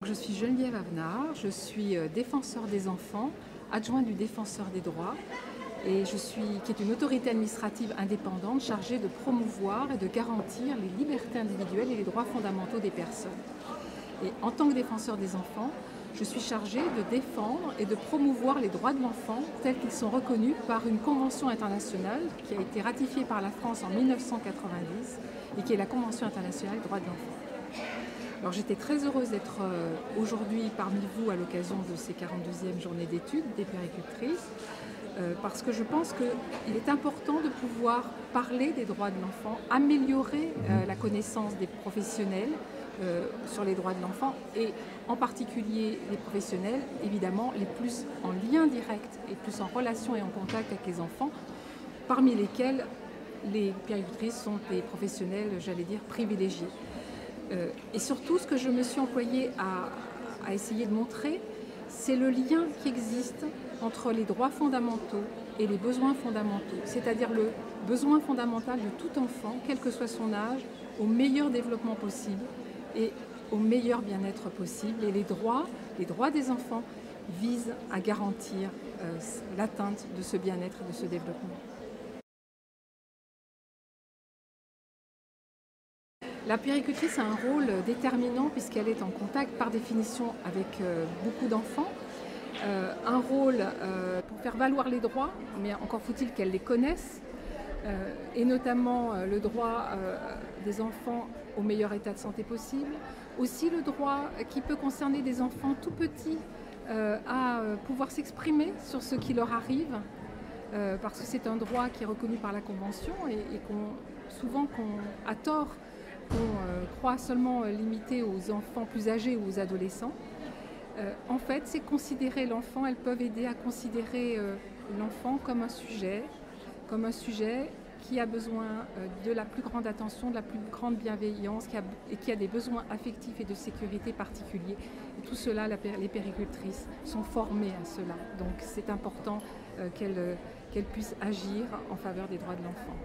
Je suis Geneviève Avenard, je suis défenseur des enfants, adjointe du défenseur des droits qui est une autorité administrative indépendante chargée de promouvoir et de garantir les libertés individuelles et les droits fondamentaux des personnes. Et en tant que défenseur des enfants, je suis chargée de défendre et de promouvoir les droits de l'enfant tels qu'ils sont reconnus par une convention internationale qui a été ratifiée par la France en 1990 et qui est la Convention internationale des droits de l'enfant. Alors j'étais très heureuse d'être aujourd'hui parmi vous à l'occasion de ces 42e journées d'études des puéricultrices parce que je pense qu'il est important de pouvoir parler des droits de l'enfant, améliorer la connaissance des professionnels sur les droits de l'enfant et en particulier les professionnels évidemment les plus en lien direct et plus en relation et en contact avec les enfants, parmi lesquels les puéricultrices sont des professionnels, j'allais dire, privilégiés. Et surtout, ce que je me suis employée à essayer de montrer, c'est le lien qui existe entre les droits fondamentaux et les besoins fondamentaux, c'est-à-dire le besoin fondamental de tout enfant, quel que soit son âge, au meilleur développement possible et au meilleur bien-être possible. Et les droits des enfants visent à garantir l'atteinte de ce bien-être et de ce développement. La puéricultrice a un rôle déterminant puisqu'elle est en contact par définition avec beaucoup d'enfants. Un rôle pour faire valoir les droits, mais encore faut-il qu'elle les connaisse, et notamment le droit des enfants au meilleur état de santé possible. Aussi le droit qui peut concerner des enfants tout petits à pouvoir s'exprimer sur ce qui leur arrive, parce que c'est un droit qui est reconnu par la Convention et souvent à tort, qu'on croit seulement limité aux enfants plus âgés ou aux adolescents. En fait, c'est considérer l'enfant, elles peuvent aider à considérer l'enfant comme un sujet qui a besoin de la plus grande attention, de la plus grande bienveillance et qui a des besoins affectifs et de sécurité particuliers. Et tout cela, les puéricultrices sont formées à cela. Donc c'est important qu'elles puissent agir en faveur des droits de l'enfant.